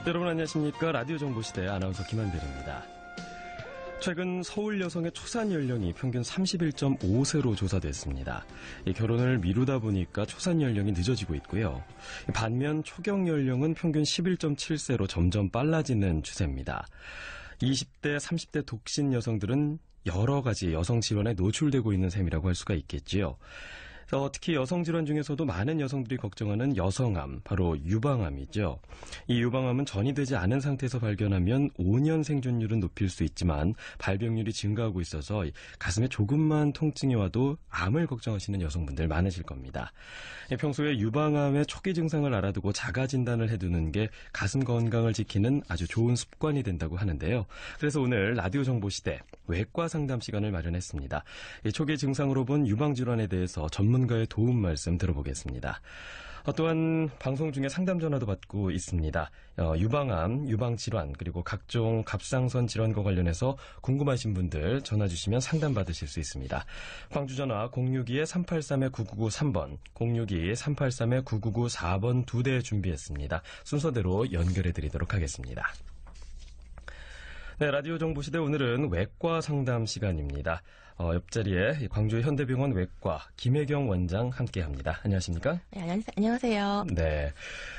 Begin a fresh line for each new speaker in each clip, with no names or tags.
여러분 안녕하십니까? 라디오 정보시대 아나운서 김한별입니다. 최근 서울 여성의 초산 연령이 평균 31.5세로 조사됐습니다. 결혼을 미루다 보니까 초산 연령이 늦어지고 있고요. 반면 초경 연령은 평균 11.7세로 점점 빨라지는 추세입니다. 20대, 30대 독신 여성들은 여러 가지 여성 질환에 노출되고 있는 셈이라고 할 수가 있겠지요. 특히 여성 질환 중에서도 많은 여성들이 걱정하는 여성암, 바로 유방암이죠. 이 유방암은 전이 되지 않은 상태에서 발견하면 5년 생존율은 높일 수 있지만 발병률이 증가하고 있어서 가슴에 조금만 통증이 와도 암을 걱정하시는 여성분들 많으실 겁니다. 평소에 유방암의 초기 증상을 알아두고 자가 진단을 해두는 게 가슴 건강을 지키는 아주 좋은 습관이 된다고 하는데요. 그래서 오늘 라디오 정보시대 외과 상담 시간을 마련했습니다. 초기 증상으로 본 유방질환에 대해서 전문가의 도움 말씀 들어보겠습니다. 또한 방송 중에 상담 전화도 받고 있습니다. 유방암, 유방질환, 그리고 각종 갑상선 질환과 관련해서 궁금하신 분들 전화 주시면 상담 받으실 수 있습니다. 광주 전화 062-383-9993번, 062-383-9994번 2대 준비했습니다. 순서대로 연결해 드리도록 하겠습니다. 네, 라디오 정보시대 오늘은 외과 상담 시간입니다. 옆자리에 광주 현대병원 외과 김혜경 원장 함께합니다. 안녕하십니까?
네, 안녕하세요.
네,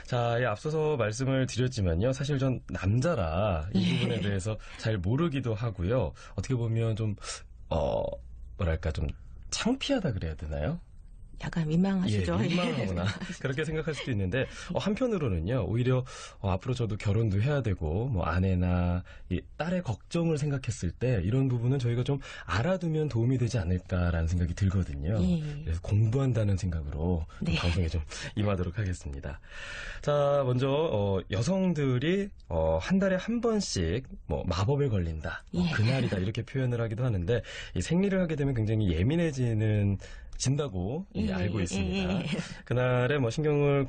자, 앞서서 말씀을 드렸지만요. 사실 전 남자라 이 부분에 대해서 잘 모르기도 하고요. 어떻게 보면 좀 뭐랄까 좀 창피하다 그래야 되나요?
약간 민망하시죠?
예, 민망하구나. 그렇게 생각할 수도 있는데 한편으로는요. 오히려 앞으로 저도 결혼도 해야 되고 뭐 아내나 딸의 걱정을 생각했을 때 이런 부분은 저희가 좀 알아두면 도움이 되지 않을까라는 생각이 들거든요.
예.
그래서 공부한다는 생각으로
네.
방송에 좀 임하도록 하겠습니다. 자, 먼저 여성들이 한 달에 한 번씩 뭐 마법에 걸린다, 그날이다 이렇게 표현을 하기도 하는데 이 생리를 하게 되면 굉장히 진다고 알고 있습니다. 그날에 뭐 신경을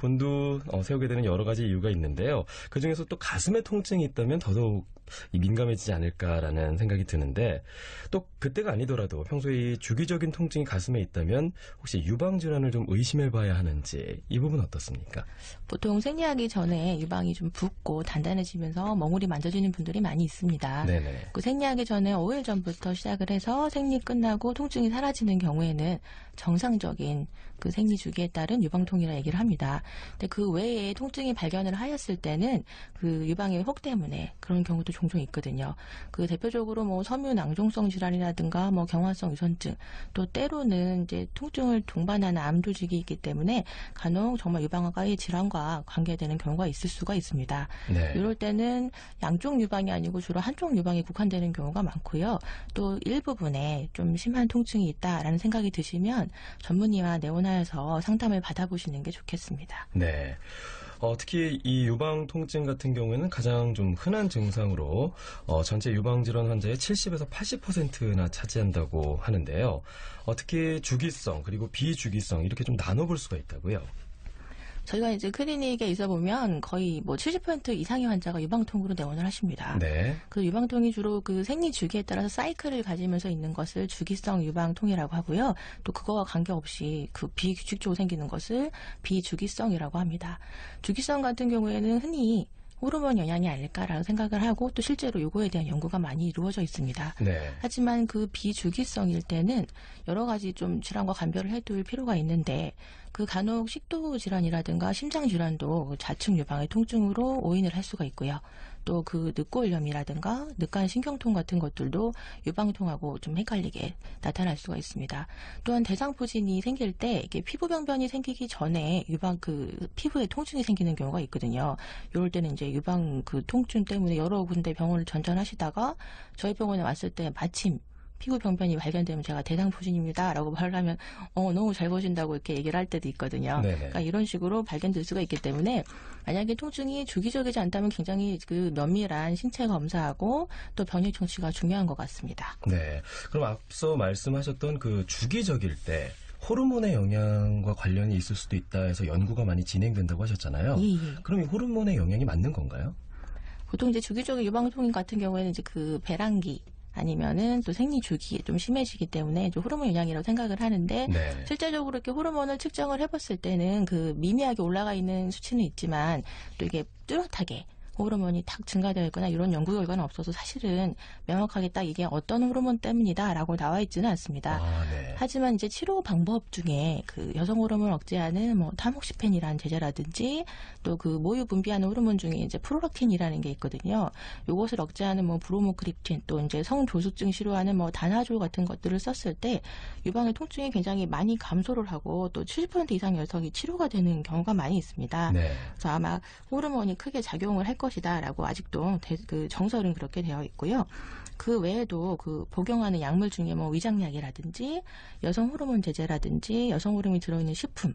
세우게 되는 여러 가지 이유가 있는데요. 그중에서 또 가슴에 통증이 있다면 더더욱 민감해지지 않을까라는 생각이 드는데 또 그때가 아니더라도 평소에 주기적인 통증이 가슴에 있다면 혹시 유방질환을 좀 의심해봐야 하는지 이 부분 어떻습니까?
보통 생리하기 전에 유방이 좀 붓고 단단해지면서 멍울이 만져지는 분들이 많이 있습니다.
네네.
그 생리하기 전에 5일 전부터 시작을 해서 생리 끝나고 통증이 사라지는 경우에는 정상적인 그 생리 주기에 따른 유방통이라 얘기를 합니다. 근데 그 외에 통증이 발견을 하였을 때는 그 유방의 혹 때문에 그런 경우도 종종 있거든요. 그 대표적으로 뭐 섬유 낭종성 질환이라든가 뭐 경화성 유선증, 또 때로는 이제 통증을 동반하는 암 조직이 있기 때문에 간혹 정말 유방암의 질환과 관계되는 경우가 있을 수가 있습니다.
네.
이럴 때는 양쪽 유방이 아니고 주로 한쪽 유방에 국한되는 경우가 많고요. 또 일부분에 좀 심한 통증이 있다라는 생각이 드시면 전문의와 내원하여서 상담을 받아보시는 게 좋겠습니다.
네. 특히 이 유방 통증 같은 경우에는 가장 좀 흔한 증상으로 전체 유방질환 환자의 70에서 80%나 차지한다고 하는데요. 특히 주기성 그리고 비주기성 이렇게 좀 나눠볼 수가 있다고요.
저희가 이제 클리닉에 있어 보면 거의 뭐 70% 이상의 환자가 유방통으로 내원을 하십니다.
네.
그 유방통이 주로 그 생리 주기에 따라서 사이클을 가지면서 있는 것을 주기성 유방통이라고 하고요. 또 그거와 관계없이 그 비규칙적으로 생기는 것을 비주기성이라고 합니다. 주기성 같은 경우에는 흔히 호르몬 영향이 아닐까라는 생각을 하고 또 실제로 요거에 대한 연구가 많이 이루어져 있습니다.
네.
하지만 그 비주기성일 때는 여러 가지 좀 질환과 감별을 해둘 필요가 있는데 그 간혹 식도 질환이라든가 심장 질환도 좌측 유방의 통증으로 오인을 할 수가 있고요. 또 그 늑골염이라든가 늑간 신경통 같은 것들도 유방통하고 좀 헷갈리게 나타날 수가 있습니다. 또한 대상포진이 생길 때 이게 피부병변이 생기기 전에 유방 그 피부에 통증이 생기는 경우가 있거든요. 이럴 때는 이제 유방 그 통증 때문에 여러 군데 병원을 전전하시다가 저희 병원에 왔을 때 마침 피부 병변이 발견되면 제가 대상포진입니다라고 말을 하면 너무 잘 보신다고 이렇게 얘기를 할 때도 있거든요.
네네.
그러니까 이런 식으로 발견될 수가 있기 때문에 만약에 통증이 주기적이지 않다면 굉장히 그 면밀한 신체 검사하고 또 병역 청취가 중요한 것 같습니다.
네. 그럼 앞서 말씀하셨던 그 주기적일 때 호르몬의 영향과 관련이 있을 수도 있다 해서 연구가 많이 진행된다고 하셨잖아요.
예.
그럼 이 호르몬의 영향이 맞는 건가요?
보통 이제 주기적인 유방통인 같은 경우에는 이제 그 배란기 아니면은 또 생리 주기에 좀 심해지기 때문에 좀 호르몬 영향이라고 생각을 하는데
네.
실제적으로 이렇게 호르몬을 측정을 해봤을 때는 그 미미하게 올라가 있는 수치는 있지만 또 이게 뚜렷하게 호르몬이 탁 증가되어 있거나 이런 연구 결과는 없어서 사실은 명확하게 딱 이게 어떤 호르몬 때문이다라고 나와 있지는 않습니다.
네.
하지만 이제 치료 방법 중에 그 여성 호르몬을 억제하는 뭐 타목시펜이라는 제제라든지 또 그 모유 분비하는 호르몬 중에 이제 프로락틴이라는 게 있거든요. 요것을 억제하는 뭐 브로모크립틴 또 이제 성조숙증 치료하는 뭐 다나졸 같은 것들을 썼을 때 유방의 통증이 굉장히 많이 감소를 하고 또 70% 이상 여성이 치료가 되는 경우가 많이 있습니다.
네.
그래서 아마 호르몬이 크게 작용을 할 것이다라고 아직도 그 정설은 그렇게 되어 있고요. 그 외에도 그 복용하는 약물 중에 뭐 위장약이라든지 여성 호르몬 제제라든지 여성 호르몬이 들어있는 식품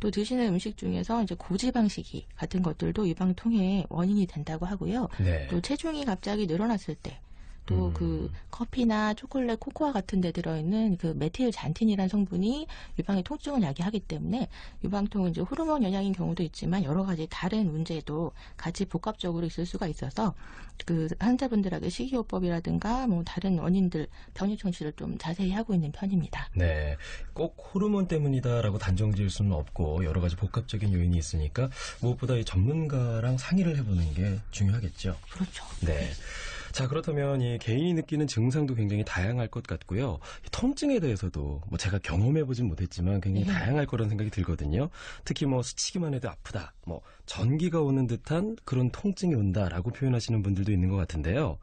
또 드시는 음식 중에서 이제 고지방식이 같은 것들도 유방통해의 원인이 된다고 하고요.
네.
또 체중이 갑자기 늘어났을 때 또 그 커피나 초콜릿, 코코아 같은 데 들어있는 그 메틸 잔틴이라는 성분이 유방의 통증을 야기하기 때문에 유방통은 이제 호르몬 영향인 경우도 있지만 여러 가지 다른 문제도 같이 복합적으로 있을 수가 있어서 그 환자분들에게 식이요법이라든가 뭐 다른 원인들 병리 청취를 좀 자세히 하고 있는 편입니다.
네. 꼭 호르몬 때문이다라고 단정 지을 수는 없고 여러 가지 복합적인 요인이 있으니까 무엇보다 이 전문가랑 상의를 해보는 게 중요하겠죠.
그렇죠.
네. 자, 그렇다면 이 개인이 느끼는 증상도 굉장히 다양할 것 같고요. 이 통증에 대해서도 뭐 제가 경험해보진 못했지만 굉장히 다양할 거라는 생각이 들거든요. 특히 뭐 스치기만 해도 아프다, 뭐 전기가 오는 듯한 그런 통증이 온다라고 표현하시는 분들도 있는 것 같은데요.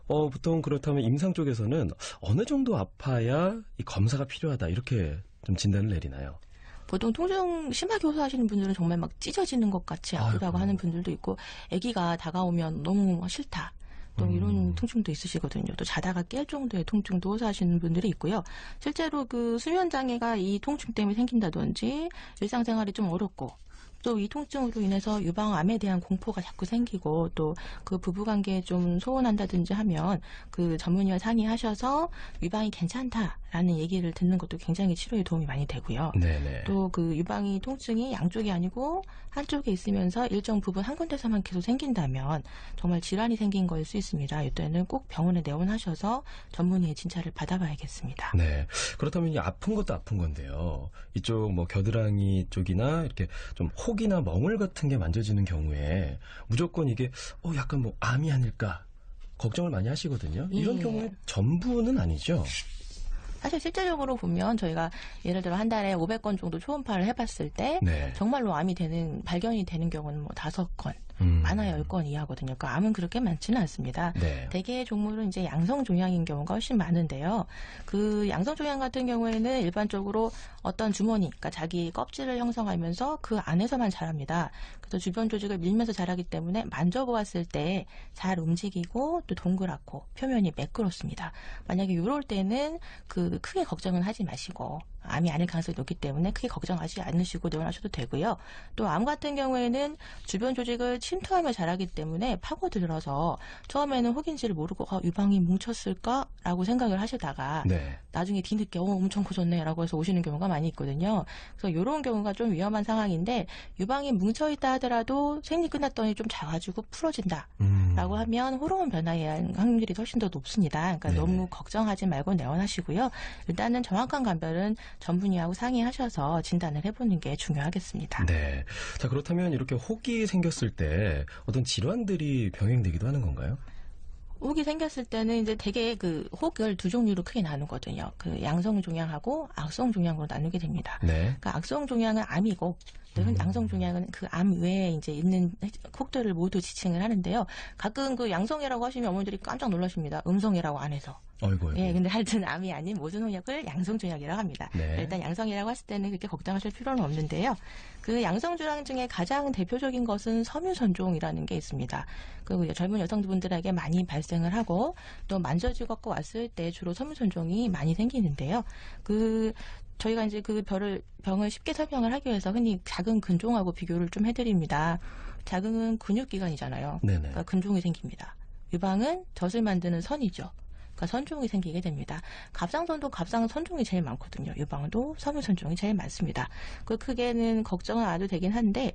보통 그렇다면 임상 쪽에서는 어느 정도 아파야 이 검사가 필요하다 이렇게 좀 진단을 내리나요?
보통 통증 심하게 호소하시는 분들은 정말 막 찢어지는 것 같이 아프다고
아이고.
하는 분들도 있고 아기가 다가오면 너무 싫다. 또 이런 통증도 있으시거든요. 또 자다가 깰 정도의 통증도 호소하시는 분들이 있고요. 실제로 그 수면 장애가 이 통증 때문에 생긴다든지 일상생활이 좀 어렵고 또 이 통증으로 인해서 유방암에 대한 공포가 자꾸 생기고 또 그 부부관계에 좀 소원한다든지 하면 그 전문의와 상의하셔서 유방이 괜찮다라는 얘기를 듣는 것도 굉장히 치료에 도움이 많이 되고요.
네네.
또 그 유방이 통증이 양쪽이 아니고 한쪽에 있으면서 일정 부분 한 군데서만 계속 생긴다면 정말 질환이 생긴 거일 수 있습니다. 이때는 꼭 병원에 내원하셔서 전문의의 진찰을 받아봐야겠습니다.
네. 그렇다면 이 아픈 것도 아픈 건데요. 이쪽 뭐 겨드랑이 쪽이나 이렇게 좀 혹이나 멍울 같은 게 만져지는 경우에 무조건 이게 약간 뭐 암이 아닐까 걱정을 많이 하시거든요. 이런
예.
경우에 전부는 아니죠.
사실 실제적으로 보면 저희가 예를 들어 한 달에 500건 정도 초음파를 해봤을 때
네.
정말로 암이 발견이 되는 경우는 뭐 5건, 많아야 10건 이하거든요. 그러니까 암은 그렇게 많지는 않습니다.
네.
대개의 종물은 이제 양성 종양인 경우가 훨씬 많은데요. 그 양성 종양 같은 경우에는 일반적으로 어떤 주머니, 그러니까 자기 껍질을 형성하면서 그 안에서만 자랍니다. 그래서 주변 조직을 밀면서 자라기 때문에 만져보았을 때 잘 움직이고 또 동그랗고 표면이 매끄럽습니다. 만약에 이럴 때는 그 크게 걱정은 하지 마시고 암이 아닐 가능성이 높기 때문에 크게 걱정하지 않으시고 내원하셔도 되고요. 또 암 같은 경우에는 주변 조직을 침투하며 자라기 때문에 파고들어서 처음에는 혹인지를 모르고 유방이 뭉쳤을까라고 생각을 하시다가
네.
나중에 뒤늦게 엄청 커졌네라고 해서 오시는 경우가 많이 있거든요. 그래서 이런 경우가 좀 위험한 상황인데 유방이 뭉쳐있다 하더라도 생리 끝났더니 좀 작아지고 풀어진다라고 하면 호르몬 변화에 의한 확률이 훨씬 더 높습니다. 그러니까
네네.
너무 걱정하지 말고 내원하시고요. 일단은 정확한 감별은 전문의하고 상의하셔서 진단을 해보는 게 중요하겠습니다.
네. 자, 그렇다면 이렇게 혹이 생겼을 때 어떤 질환들이 병행되기도 하는 건가요?
혹이 생겼을 때는 이제 대개 그 혹을 두 종류로 크게 나누거든요. 그 양성 종양하고 악성 종양으로 나누게 됩니다.
네.
그러니까 악성 종양은 암이고 양성 종양은 그 암 외에 이제 있는 혹들을 모두 지칭을 하는데요. 가끔 그 양성이라고 하시면 어머니들이 깜짝 놀라십니다. 음성이라고 안 해서.
어이구.
예, 근데 하여튼 암이 아닌 모든 홍역을 양성종양이라고 합니다.
네.
일단 양성이라고 했을 때는 그렇게 걱정하실 필요는 없는데요. 그 양성종양 중에 가장 대표적인 것은 섬유선종이라는 게 있습니다. 그 젊은 여성분들에게 많이 발생을 하고 또 만져지고 갖고 왔을 때 주로 섬유선종이 많이 생기는데요. 저희가 이제 그 병을 쉽게 설명을 하기 위해서 흔히 작은 근종하고 비교를 좀 해드립니다. 작은 근육기관이잖아요.
네네.
그러니까 근종이 생깁니다. 유방은 젖을 만드는 선이죠. 그러니까 선종이 생기게 됩니다. 갑상선도 선종이 제일 많거든요. 유방도 섬유선종이 제일 많습니다. 그 크게는 걱정은 안 해도 되긴 한데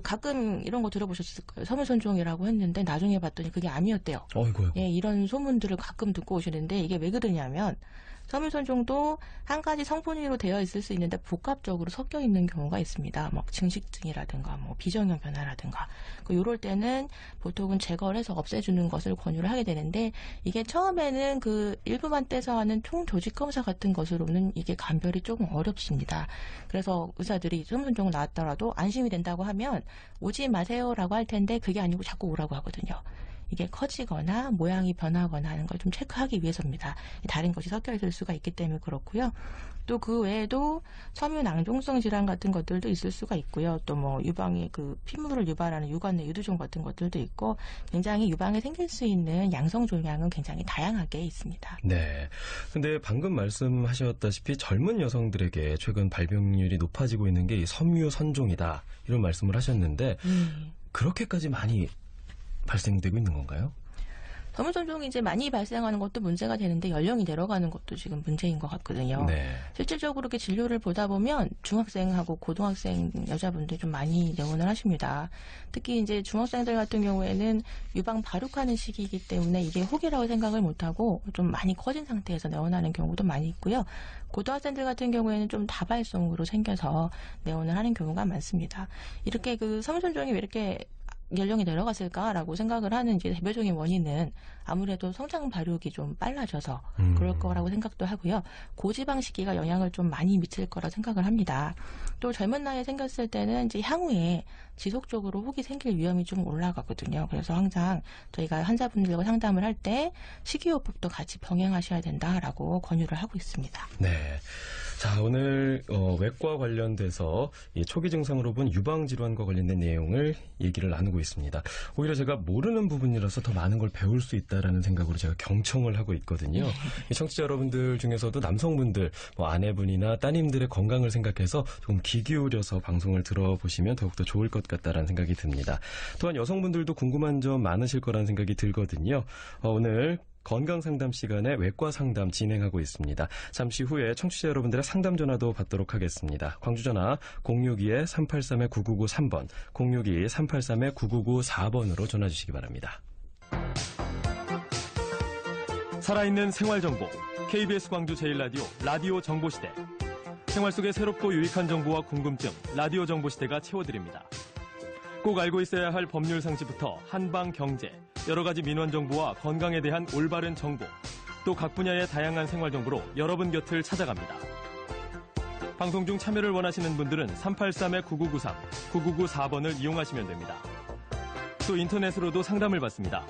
가끔 이런 거 들어보셨을 거예요. 섬유선종이라고 했는데 나중에 봤더니 그게 암이었대요.
어이구.
예, 이런 소문들을 가끔 듣고 오시는데 이게 왜 그러냐면 섬유선종도 한 가지 성분으로 되어 있을 수 있는데 복합적으로 섞여 있는 경우가 있습니다. 뭐 증식증이라든가 뭐 비정형 변화라든가 이럴 때는 보통은 제거를 해서 없애주는 것을 권유를 하게 되는데 이게 처음에는 그 일부만 떼서 하는 총조직 검사 같은 것으로는 이게 감별이 조금 어렵습니다. 그래서 의사들이 섬유선종 나왔더라도 안심이 된다고 하면 오지 마세요라고 할 텐데 그게 아니고 자꾸 오라고 하거든요. 이게 커지거나 모양이 변하거나 하는 걸 좀 체크하기 위해서입니다. 다른 것이 섞여 있을 수가 있기 때문에 그렇고요. 또 그 외에도 섬유 낭종성 질환 같은 것들도 있을 수가 있고요. 또 뭐 유방의 그 피부를 유발하는 유관 내 유두종 같은 것들도 있고 굉장히 유방에 생길 수 있는 양성 종양은 굉장히 다양하게 있습니다.
네. 근데 방금 말씀하셨다시피 젊은 여성들에게 최근 발병률이 높아지고 있는 게 이 섬유 선종이다. 이런 말씀을 하셨는데 그렇게까지 많이 발생되고 있는 건가요?
섬유선종이 이제 많이 발생하는 것도 문제가 되는데 연령이 내려가는 것도 지금 문제인 것 같거든요.
네.
실질적으로 이렇게 진료를 보다 보면 중학생하고 고등학생 여자분들이 좀 많이 내원을 하십니다. 특히 이제 중학생들 같은 경우에는 유방 발육하는 시기이기 때문에 이게 혹이라고 생각을 못하고 좀 많이 커진 상태에서 내원하는 경우도 많이 있고요. 고등학생들 같은 경우에는 좀 다발성으로 생겨서 내원을 하는 경우가 많습니다. 이렇게 그 섬유선종이 왜 이렇게 연령이 내려갔을까라고 생각을 하는 이제 대표적인 원인은 아무래도 성장 발육이 좀 빨라져서 그럴 거라고 생각도 하고요. 고지방 식이가 영향을 좀 많이 미칠 거라 생각을 합니다. 또 젊은 나이에 생겼을 때는 이제 향후에 지속적으로 혹이 생길 위험이 좀 올라가거든요. 그래서 항상 저희가 환자분들과 상담을 할 때 식이요법도 같이 병행하셔야 된다라고 권유를 하고 있습니다.
네. 자, 오늘 외과 관련돼서 이 초기 증상으로 본 유방 질환과 관련된 내용을 얘기를 나누고 있습니다. 오히려 제가 모르는 부분이라서 더 많은 걸 배울 수 있다라는 생각으로 제가 경청을 하고 있거든요. 이 청취자 여러분들 중에서도 남성분들, 뭐 아내분이나 따님들의 건강을 생각해서 조금 귀 기울여서 방송을 들어보시면 더욱더 좋을 것 같다라는 생각이 듭니다. 또한 여성분들도 궁금한 점 많으실 거라는 생각이 들거든요. 오늘 건강상담 시간에 외과 상담 진행하고 있습니다. 잠시 후에 청취자 여러분들의 상담 전화도 받도록 하겠습니다. 광주 전화 062-383-9993번, 062-383-9994번으로 전화 주시기 바랍니다. 살아있는 생활정보, KBS 광주 제1라디오 라디오 정보시대. 생활 속의 새롭고 유익한 정보와 궁금증, 라디오 정보시대가 채워드립니다. 꼭 알고 있어야 할 법률 상식부터 한방 경제, 여러 가지 민원 정보와 건강에 대한 올바른 정보, 또 각 분야의 다양한 생활 정보로 여러분 곁을 찾아갑니다. 방송 중 참여를 원하시는 분들은 383-9993, 9994번을 이용하시면 됩니다. 또 인터넷으로도 상담을 받습니다.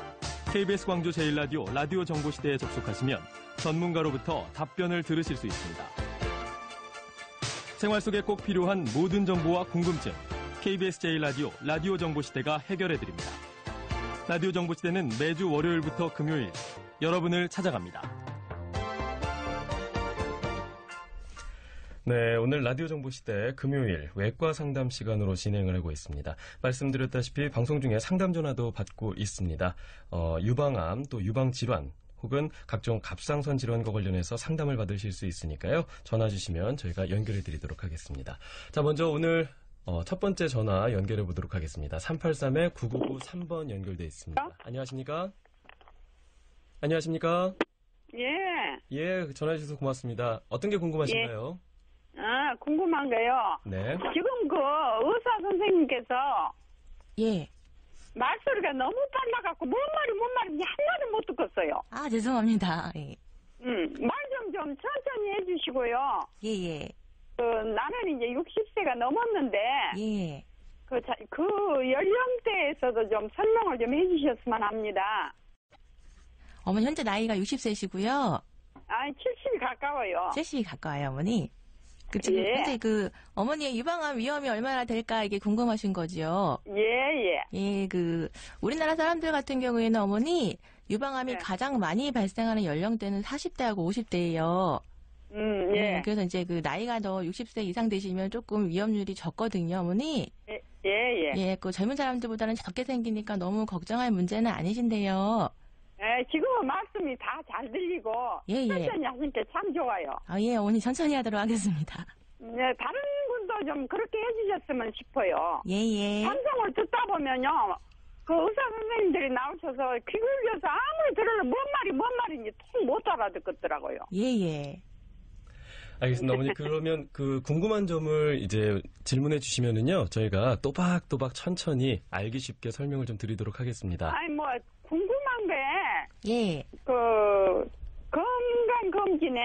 KBS 광주 제1라디오 라디오 정보시대에 접속하시면 전문가로부터 답변을 들으실 수 있습니다. 생활 속에 꼭 필요한 모든 정보와 궁금증, KBS 제1라디오 라디오 정보시대가 해결해드립니다. 라디오 정보시대는 매주 월요일부터 금요일 여러분을 찾아갑니다. 네, 오늘 라디오 정보시대 금요일 외과 상담 시간으로 진행을 하고 있습니다. 말씀드렸다시피 방송 중에 상담 전화도 받고 있습니다. 유방암 또 유방질환 혹은 각종 갑상선 질환과 관련해서 상담을 받으실 수 있으니까요. 전화 주시면 저희가 연결해 드리도록 하겠습니다. 자, 먼저 오늘 첫 번째 전화 연결해 보도록 하겠습니다. 383-9993번 연결돼 있습니다. 안녕하십니까? 안녕하십니까? 예, 전화해 주셔서 고맙습니다. 어떤 게 궁금하신가요?
궁금한 게요.
네.
지금 그 의사 선생님께서
예.
말소리가 너무 빨라갖고 뭔 말인지 한마디 못 듣겠어요.
아, 죄송합니다. 예.
말 좀 천천히 해주시고요.
예.
나는 이제 60세가 넘었는데
예.
그 연령대에서도 좀 설명을 좀 해주셨으면 합니다.
어머니 현재 나이가 60세시고요.
70이 가까워요.
70이 가까워요, 어머니. 지금 현재 어머니의 유방암 위험이 얼마나 될까 이게 궁금하신 거죠?
예.
예, 우리나라 사람들 같은 경우에는 어머니 유방암이
네.
가장 많이 발생하는 연령대는 40대하고 50대예요.
예.
그래서 이제 나이가 더 60세 이상 되시면 조금 위험률이 적거든요, 어머니.
예.
예, 젊은 사람들보다는 적게 생기니까 너무 걱정할 문제는 아니신데요.
지금은 말씀이 다 잘 들리고
예.
천천히 하시니까 참 좋아요.
예, 어머니 천천히 하도록 하겠습니다.
네, 다른 분도 좀 그렇게 해주셨으면 싶어요.
예.
방송을 듣다 보면요, 그 의사 선생님들이 나오셔서 귀 굴려서 아무리 들어도 뭔 말인지 통 못 알아듣겠더라고요.
예.
알겠습니다. 어머니, 그러면 그 궁금한 점을 이제 질문해 주시면은요, 저희가 또박또박 천천히 알기 쉽게 설명을 좀 드리도록 하겠습니다.
아니, 뭐, 궁금한 게,
예.
건강검진에,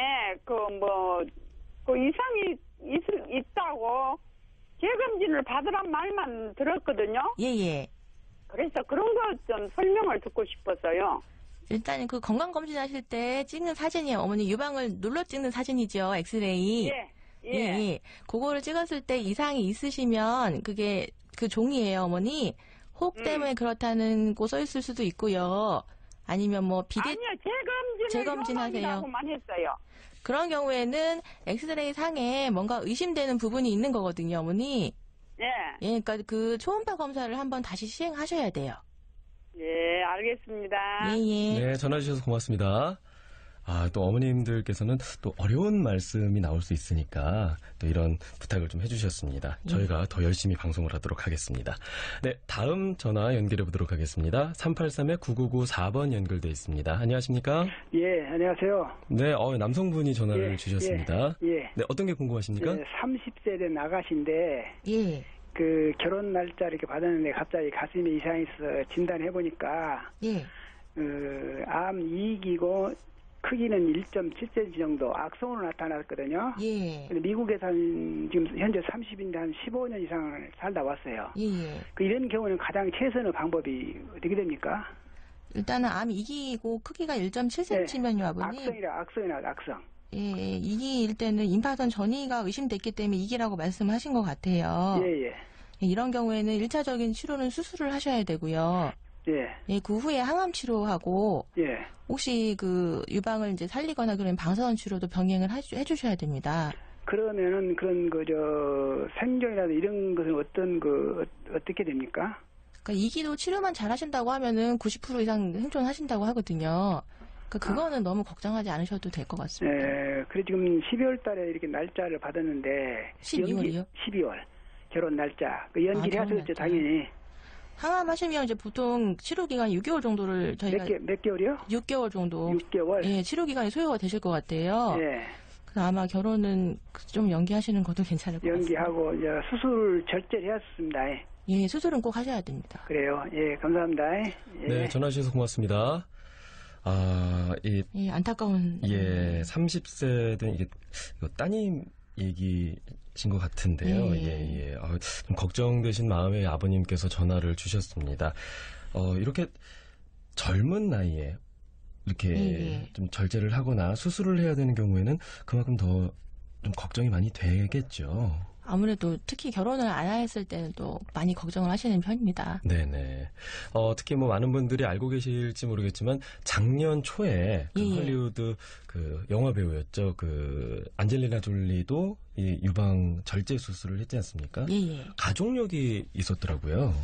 이상이 있다고 재검진을 받으란 말만 들었거든요.
예.
그래서 그런 거 좀 설명을 듣고 싶었어요.
일단 그 건강검진 하실 때 찍는 사진이 어머니 유방을 눌러 찍는 사진이죠. 엑스레이. 예. 그거를 찍었을 때 이상이 있으시면 그게 그 종이에요, 어머니. 혹 때문에 그렇다는 거 써 있을 수도 있고요. 아니면 뭐
아니요,
재검진 하세요.
요만이라고만 했어요.
그런 경우에는 엑스레이 상에 뭔가 의심되는 부분이 있는 거거든요, 어머니.
예.
그러니까 그 초음파 검사를 한번 다시 시행하셔야 돼요.
예, 알겠습니다.
예.
네, 전화 주셔서 고맙습니다. 또 어머님들께서는 또 어려운 말씀이 나올 수 있으니까 또 이런 부탁을 좀 해주셨습니다. 저희가 더 열심히 방송을 하도록 하겠습니다. 네, 다음 전화 연결해 보도록 하겠습니다. 383-9994번 연결돼 있습니다. 안녕하십니까?
예, 안녕하세요.
네, 남성분이 전화를 주셨습니다.
예.
네, 어떤 게 궁금하십니까?
30세 된 아가씨인데,
예.
그 결혼 날짜 이렇게 받았는데 갑자기 가슴에 이상이 있어 진단해보니까,
예.
암 2기고, 크기는 1.7cm 정도 악성으로 나타났거든요.
예.
근데 미국에서는 지금 현재 30인데 한 15년 이상을 살다 왔어요.
예.
이런 경우는 가장 최선의 방법이 어떻게 됩니까?
일단은 암 2기이고 크기가 1.7cm면요, 아버님.
악성.
예, 2기일 때는 임파선 전이가 의심됐기 때문에 2기라고 말씀하신 것 같아요.
예.
이런 경우에는 1차적인 치료는 수술을 하셔야 되고요.
예.
그 후에 항암 치료하고
예.
혹시 그 유방을 이제 살리거나 그런 방사선 치료도 병행을 해주셔야 됩니다.
그러면은 그런 생존이라도 이런 것은 어떻게 됩니까?
그러니까 2기도 치료만 잘 하신다고 하면은 90% 이상 생존하신다고 하거든요. 그거는 너무 걱정하지 않으셔도 될 것 같습니다.
예. 그래 지금 12월 달에 이렇게 날짜를 받았는데
12월이요?
12월 결혼 날짜 연기를 하셨죠 당연히.
항암하시면 이제 보통 치료 기간 6개월 정도를 저희가
몇 개월이요?
6개월 정도.
6개월.
예, 치료 기간이 소요가 되실 것 같아요.
예.
그래서 아마 결혼은 좀 연기하시는 것도 괜찮을 것 같습니다.
연기하고 이제 수술을 절제를 해왔습니다.
예, 수술은 꼭 하셔야 됩니다.
그래요. 예, 감사합니다. 예.
네, 전화 주셔서 고맙습니다.
예, 안타까운.
30세 된 이거 따님 얘기신 것 같은데요. 예. 좀 걱정되신 마음에 아버님께서 전화를 주셨습니다. 이렇게 젊은 나이에 이렇게 좀 절제를 하거나 수술을 해야 되는 경우에는 그만큼 더 좀 걱정이 많이 되겠죠.
아무래도 특히 결혼을 안 했을 때는 또 많이 걱정을 하시는 편입니다.
네네. 특히 많은 분들이 알고 계실지 모르겠지만 작년 초에 헐리우드 영화 배우였죠. 안젤리나 졸리도 이 유방 절제 수술을 했지 않습니까?
예.
가족력이 있었더라고요.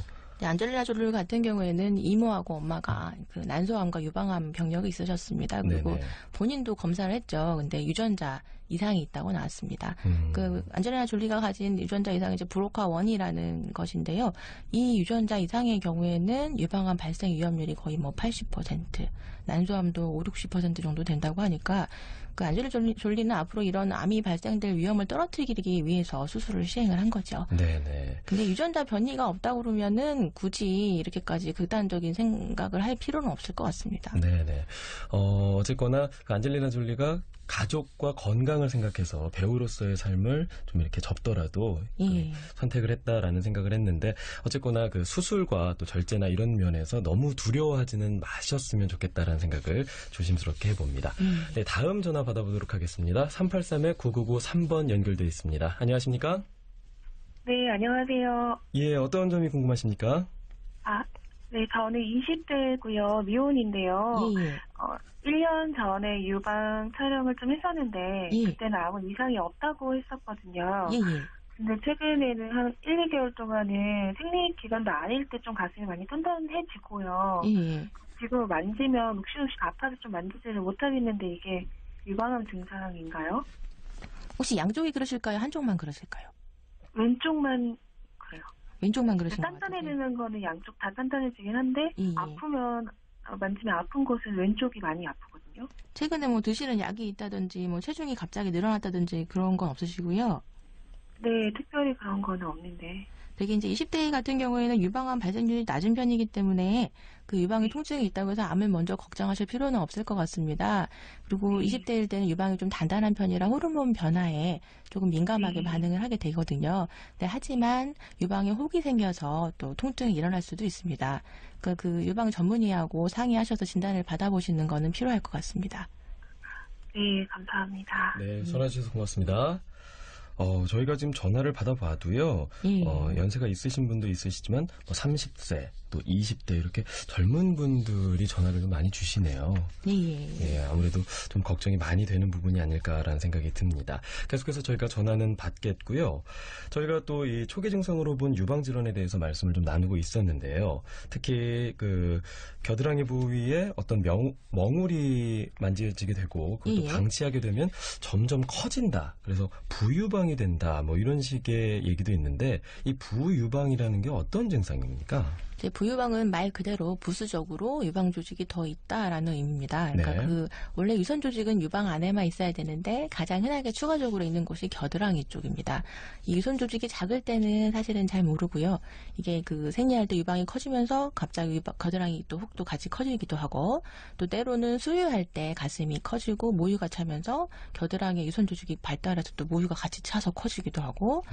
네, 안젤리나 졸리 같은 경우에는 이모하고 엄마가 난소암과 유방암 병력이 있으셨습니다. 그리고
네네.
본인도 검사를 했죠. 근데 유전자 이상이 있다고 나왔습니다. 안젤리나 졸리가 가진 유전자 이상이 이제 브로카1이라는 것인데요. 이 유전자 이상의 경우에는 유방암 발생 위험률이 거의 80%, 난소암도 50-60% 정도 된다고 하니까 안젤리나 졸리는 앞으로 이런 암이 발생될 위험을 떨어뜨리기 위해서 수술을 시행을 한 거죠.
네네.
근데 유전자 변이가 없다고 그러면은 굳이 이렇게까지 극단적인 생각을 할 필요는 없을 것 같습니다.
네네. 어쨌거나 안젤리나 졸리가 가족과 건강을 생각해서 배우로서의 삶을 좀 이렇게 접더라도 선택을 했다라는 생각을 했는데 어쨌거나 수술과 또 절제나 이런 면에서 너무 두려워하지는 마셨으면 좋겠다라는 생각을 조심스럽게 해봅니다. 네, 다음 전화 받아보도록 하겠습니다. 383-9993번 연결돼 있습니다. 안녕하십니까?
네, 안녕하세요.
예, 어떤 점이 궁금하십니까?
네, 저는 20대고요. 미혼인데요. 1년 전에 유방 촬영을 좀 했었는데 그때는 아무 이상이 없다고 했었거든요. 근데 최근에는 한 1, 2개월 동안은 생리 기간도 아닐 때 좀 가슴이 많이 단단해지고요. 지금 만지면 욱신욱신 아파서 좀 만지지를 못하겠는데 이게 유방암 증상인가요?
혹시 양쪽이 그러실까요? 한쪽만 그러실까요?
왼쪽만 그래요.
왼쪽만 그러신 것 같아요.
단단해지는 거는 양쪽 다 단단해지긴 한데
예.
만지면 아픈 곳은 왼쪽이 많이 아프거든요.
최근에 뭐 드시는 약이 있다든지 뭐 체중이 갑자기 늘어났다든지 그런 건 없으시고요?
네, 특별히 그런 건 없는데.
되게 이제 20대 같은 경우에는 유방암 발생률이 낮은 편이기 때문에 그 유방의 통증이 있다고 해서 암을 먼저 걱정하실 필요는 없을 것 같습니다. 그리고 20대일 때는 유방이 좀 단단한 편이라 호르몬 변화에 조금 민감하게 반응을 하게 되거든요. 네, 하지만 유방에 혹이 생겨서 또 통증이 일어날 수도 있습니다. 그 유방 전문의하고 상의하셔서 진단을 받아보시는 거는 필요할 것 같습니다.
네, 감사합니다.
네, 전화 주셔서 고맙습니다. 저희가 지금 전화를 받아봐도요, 연세가 있으신 분도 있으시지만, 30세, 또 20대, 이렇게 젊은 분들이 전화를 좀 많이 주시네요. 예, 아무래도 좀 걱정이 많이 되는 부분이 아닐까라는 생각이 듭니다. 계속해서 저희가 전화는 받겠고요. 저희가 또 이 초기 증상으로 본 유방질환에 대해서 말씀을 좀 나누고 있었는데요. 특히 겨드랑이 부위에 어떤 멍울이 만져지게 되고, 그것도 방치하게 되면 점점 커진다. 그래서 부유방이 된다. 뭐 이런 식의 얘기도 있는데, 이 부유방이라는 게 어떤 증상입니까?
이제 부유방은 말 그대로 부수적으로 유방 조직이 더 있다라는 의미입니다. 그러니까 원래 유선 조직은 유방 안에만 있어야 되는데 가장 흔하게 추가적으로 있는 곳이 겨드랑이 쪽입니다. 이 유선 조직이 작을 때는 사실은 잘 모르고요. 이게 생리할 때 유방이 커지면서 갑자기 겨드랑이 또 혹도 같이 커지기도 하고, 또 때로는 수유할 때 가슴이 커지고 모유가 차면서 겨드랑이 유선 조직이 발달해서 또 모유가 같이 차서 커지기도 하고,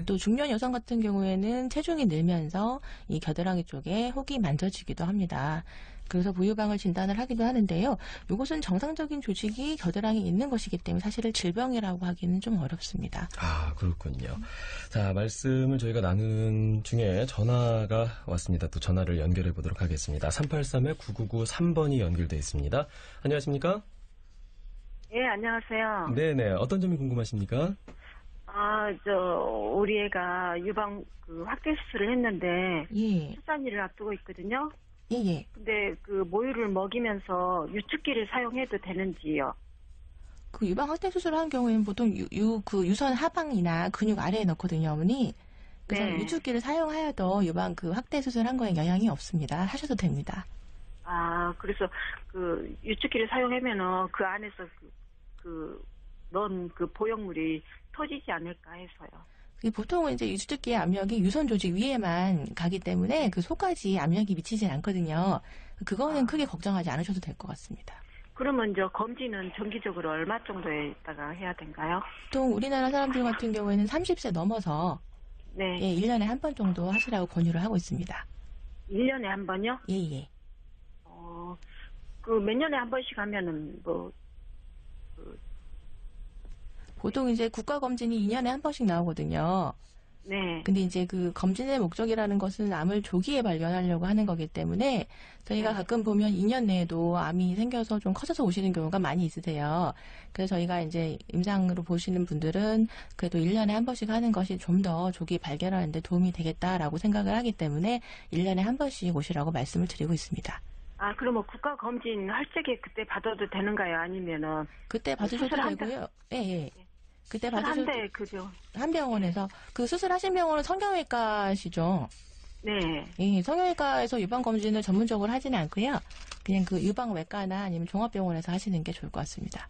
또 중년 여성 같은 경우에는 체중이 늘면서 이 겨드랑이 쪽에 혹이 만져지기도 합니다. 그래서 부유방을 진단을 하기도 하는데요. 이것은 정상적인 조직이 겨드랑이에 있는 것이기 때문에 사실은 질병이라고 하기는 좀 어렵습니다.
아, 그렇군요. 자, 말씀을 저희가 나눈 중에 전화가 왔습니다. 또 전화를 연결해 보도록 하겠습니다. 383-9993번이 연결돼 있습니다. 안녕하십니까?
예, 안녕하세요.
네네. 어떤 점이 궁금하십니까?
우리 애가 유방 확대 수술을 했는데 출산일을 앞두고 있거든요.
예.
근데 모유를 먹이면서 유축기를 사용해도 되는지요?
유방 확대 수술을 하는 경우에는 보통 유선 하방이나 근육 아래에 넣거든요, 어머니. 그래서 유축기를 사용하여도 유방 확대 수술한 거에 영향이 없습니다. 하셔도 됩니다.
그래서 유축기를 사용하면은 그 안에서 넣은 보형물이 터지지 않을까 해서요.
보통은 이제 유축기의 압력이 유선 조직 위에만 가기 때문에 속까지 압력이 미치진 않거든요. 그거는 크게 걱정하지 않으셔도 될 것 같습니다.
그러면 검진은 정기적으로 얼마 정도에 있다가 해야 될까요?
보통 우리나라 사람들 같은 경우에는 30세 넘어서 1년에 한 번 정도 하시라고 권유를 하고 있습니다.
1년에 한 번요?
예.
몇 년에 한 번씩 하면은
보통 이제 국가검진이 2년에 한 번씩 나오거든요.
네.
근데 이제 검진의 목적이라는 것은 암을 조기에 발견하려고 하는 거기 때문에 저희가 가끔 보면 2년 내에도 암이 생겨서 좀 커져서 오시는 경우가 많이 있으세요. 그래서 저희가 이제 임상으로 보시는 분들은 그래도 1년에 한 번씩 하는 것이 좀 더 조기 발견하는 데 도움이 되겠다라고 생각을 하기 때문에 1년에 한 번씩 오시라고 말씀을 드리고 있습니다.
그러면 국가검진 할 적에 그때 받아도 되는가요? 아니면은?
그때 받으셔도 되고요. 예. 그때 받으셔도
그죠.
한 병원에서 수술하신 병원은 성형외과시죠?
네.
예, 성형외과에서 유방검진을 전문적으로 하지는 않고요. 그냥 유방외과나 아니면 종합병원에서 하시는 게 좋을 것 같습니다.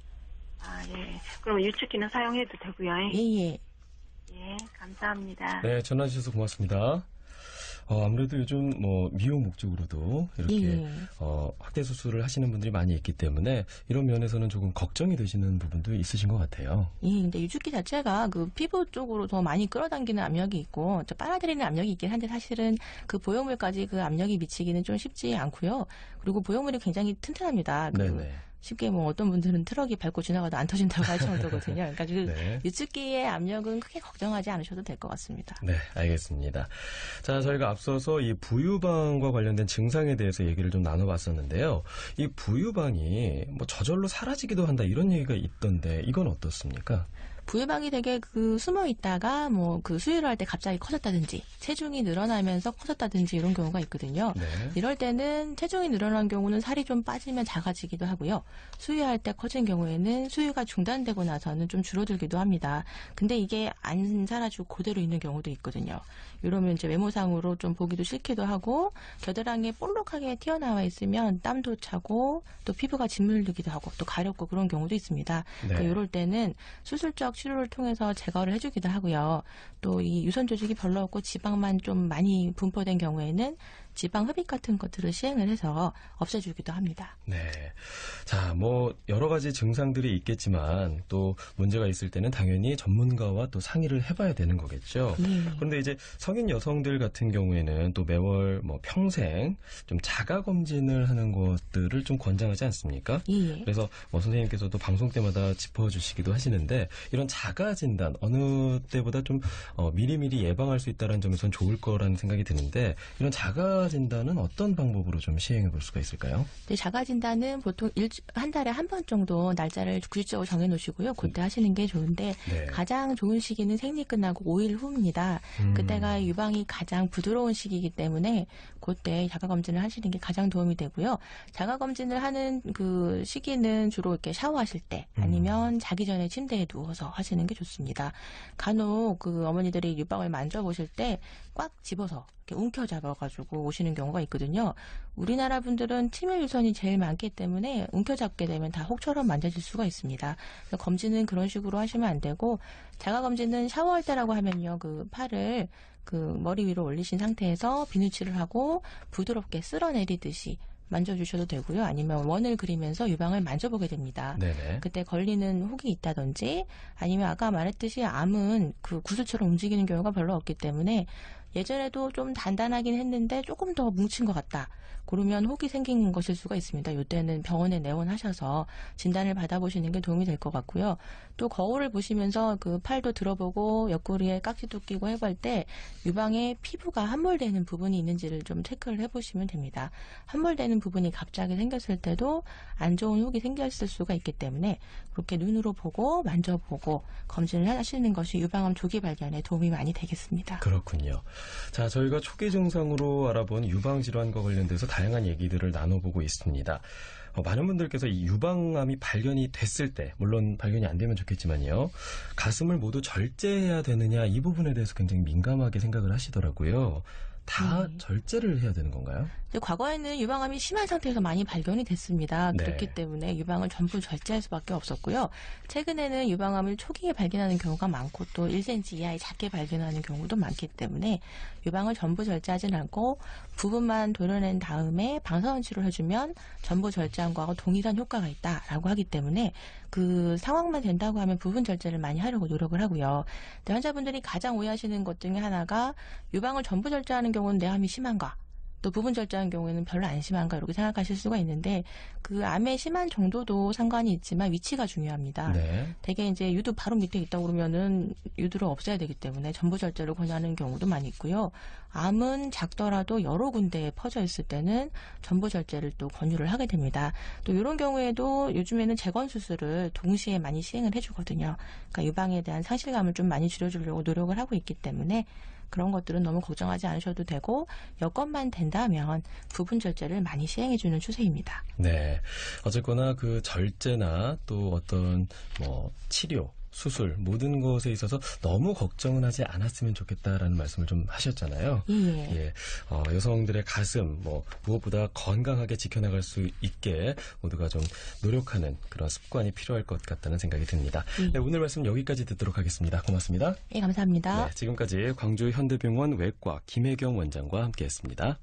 예. 그럼 유축기는 사용해도 되고요.
예.
예, 감사합니다.
네, 전화 주셔서 고맙습니다. 아무래도 요즘 미용 목적으로도 이렇게 확대 수술을 하시는 분들이 많이 있기 때문에 이런 면에서는 조금 걱정이 되시는 부분도 있으신 것 같아요.
근데 유축기 자체가 피부 쪽으로 더 많이 끌어당기는 압력이 있고 빨아들이는 압력이 있긴 한데 사실은 보형물까지 압력이 미치기는 좀 쉽지 않고요. 그리고 보형물이 굉장히 튼튼합니다.
네네.
쉽게 어떤 분들은 트럭이 밟고 지나가도 안 터진다고 할 정도거든요. 그러니까 유축기의 압력은 크게 걱정하지 않으셔도 될 것 같습니다.
네, 알겠습니다. 자, 저희가 앞서서 이 부유방과 관련된 증상에 대해서 얘기를 좀 나눠봤었는데요. 이 부유방이 저절로 사라지기도 한다 이런 얘기가 있던데 이건 어떻습니까?
부유방이 되게 숨어 있다가 수유를 할 때 갑자기 커졌다든지 체중이 늘어나면서 커졌다든지 이런 경우가 있거든요.
네.
이럴 때는 체중이 늘어난 경우는 살이 좀 빠지면 작아지기도 하고요. 수유할 때 커진 경우에는 수유가 중단되고 나서는 좀 줄어들기도 합니다. 근데 이게 안 사라지고 그대로 있는 경우도 있거든요. 이러면 이제 외모상으로 좀 보기도 싫기도 하고 겨드랑이에 볼록하게 튀어나와 있으면 땀도 차고 또 피부가 짓물리기도 하고 또 가렵고 그런 경우도 있습니다.
네.
이럴 때는 수술적 치료를 통해서 제거를 해주기도 하고요. 또 이 유선 조직이 별로 없고 지방만 좀 많이 분포된 경우에는 지방 흡입 같은 것들을 시행을 해서 없애주기도 합니다.
네. 자, 여러 가지 증상들이 있겠지만 또 문제가 있을 때는 당연히 전문가와 또 상의를 해봐야 되는 거겠죠. 그런데 이제 성인 여성들 같은 경우에는 또 매월 평생 좀 자가 검진을 하는 것들을 좀 권장하지 않습니까? 그래서 선생님께서도 방송 때마다 짚어주시기도 하시는데 이런 자가 진단 어느 때보다 좀 미리미리 예방할 수 있다는 점에서는 좋을 거라는 생각이 드는데 이런 자가 진단은 어떤 방법으로 좀 시행해 볼 수가 있을까요?
네, 자가 진단은 보통 한 달에 한 번 정도 날짜를 구체적으로 정해 놓으시고요. 그때 하시는 게 좋은데
네.
가장 좋은 시기는 생리 끝나고 5일 후입니다. 그때가 유방이 가장 부드러운 시기이기 때문에 그때 자가 검진을 하시는 게 가장 도움이 되고요. 자가 검진을 하는 그 시기는 주로 이렇게 샤워하실 때 아니면 자기 전에 침대에 누워서 하시는 게 좋습니다. 간혹 어머니들이 유방을 만져보실 때 꽉 집어서 이렇게 움켜잡아가지고 오시는 경우가 있거든요. 우리나라 분들은 침일 유선이 제일 많기 때문에 움켜잡게 되면 다 혹처럼 만져질 수가 있습니다. 검진은 그런 식으로 하시면 안 되고 자가 검진은 샤워할 때라고 하면요. 팔을 머리 위로 올리신 상태에서 비누칠을 하고 부드럽게 쓸어내리듯이 만져주셔도 되고요. 아니면 원을 그리면서 유방을 만져보게 됩니다.
네네.
그때 걸리는 혹이 있다든지 아니면 아까 말했듯이 암은 구슬처럼 움직이는 경우가 별로 없기 때문에 예전에도 좀 단단하긴 했는데 조금 더 뭉친 것 같다. 그러면 혹이 생긴 것일 수가 있습니다. 이때는 병원에 내원하셔서 진단을 받아보시는 게 도움이 될 것 같고요. 또 거울을 보시면서 팔도 들어보고 옆구리에 깍지도 끼고 해볼 때 유방에 피부가 함몰되는 부분이 있는지를 좀 체크를 해보시면 됩니다. 함몰되는 부분이 갑자기 생겼을 때도 안 좋은 혹이 생겼을 수가 있기 때문에 그렇게 눈으로 보고 만져보고 검진을 하시는 것이 유방암 조기 발견에 도움이 많이 되겠습니다.
그렇군요. 자, 저희가 초기 증상으로 알아본 유방질환과 관련돼서 다양한 얘기들을 나눠보고 있습니다. 많은 분들께서 이 유방암이 발견이 됐을 때, 물론 발견이 안 되면 좋겠지만요, 가슴을 모두 절제해야 되느냐 이 부분에 대해서 굉장히 민감하게 생각을 하시더라고요. 다 절제를 해야 되는 건가요?
과거에는 유방암이 심한 상태에서 많이 발견이 됐습니다.
네.
그렇기 때문에 유방을 전부 절제할 수밖에 없었고요. 최근에는 유방암을 초기에 발견하는 경우가 많고 또 1cm 이하에 작게 발견하는 경우도 많기 때문에 유방을 전부 절제하진 않고 부분만 도려낸 다음에 방사선 치료를 해주면 전부 절제한 거하고 동일한 효과가 있다라고 하기 때문에 그 상황만 된다고 하면 부분 절제를 많이 하려고 노력을 하고요. 근데 환자분들이 가장 오해하시는 것 중에 하나가 유방을 전부 절제하는 경우는 내 암이 심한가? 또 부분 절제하는 경우에는 별로 안 심한가 이렇게 생각하실 수가 있는데 그 암의 심한 정도도 상관이 있지만 위치가 중요합니다.
네.
대개 이제 유두 바로 밑에 있다 그러면은 유두를 없애야 되기 때문에 전부 절제를 권하는 경우도 많이 있고요. 암은 작더라도 여러 군데에 퍼져 있을 때는 전부 절제를 또 권유를 하게 됩니다. 또 이런 경우에도 요즘에는 재건 수술을 동시에 많이 시행을 해주거든요. 그러니까 유방에 대한 상실감을 좀 많이 줄여주려고 노력을 하고 있기 때문에 그런 것들은 너무 걱정하지 않으셔도 되고 여건만 된다면 부분 절제를 많이 시행해주는 추세입니다.
네. 어쨌거나 절제나 또 어떤 치료, 수술 모든 것에 있어서 너무 걱정은 하지 않았으면 좋겠다라는 말씀을 좀 하셨잖아요.
예.
여성들의 가슴 무엇보다 건강하게 지켜나갈 수 있게 모두가 좀 노력하는 그런 습관이 필요할 것 같다는 생각이 듭니다. 네, 오늘 말씀 여기까지 듣도록 하겠습니다. 고맙습니다.
예, 감사합니다.
네, 지금까지 광주 현대병원 외과 김혜경 원장과 함께했습니다.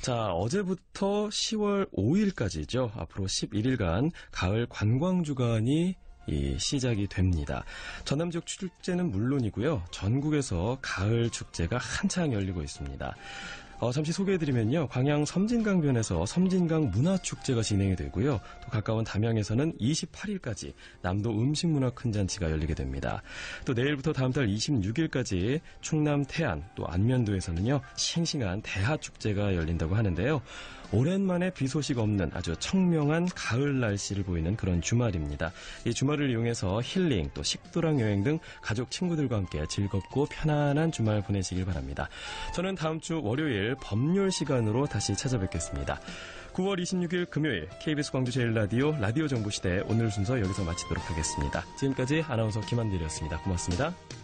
자, 어제부터 10월 5일까지죠. 앞으로 11일간 가을 관광주간이 시작이 됩니다. 전남 지역 축제는 물론이고요. 전국에서 가을 축제가 한창 열리고 있습니다. 잠시 소개해드리면요. 광양 섬진강변에서 섬진강 문화축제가 진행이 되고요. 또 가까운 담양에서는 28일까지 남도 음식문화 큰잔치가 열리게 됩니다. 또 내일부터 다음 달 26일까지 충남 태안 또 안면도에서는요. 싱싱한 대하축제가 열린다고 하는데요. 오랜만에 비 소식 없는 아주 청명한 가을 날씨를 보이는 그런 주말입니다. 이 주말을 이용해서 힐링 또 식도락 여행 등 가족 친구들과 함께 즐겁고 편안한 주말 보내시길 바랍니다. 저는 다음 주 월요일 법률 시간으로 다시 찾아뵙겠습니다. 9월 26일 금요일 KBS 광주 제1라디오 라디오 정보시대 오늘 순서 여기서 마치도록 하겠습니다. 지금까지 아나운서 김한길이었습니다. 고맙습니다.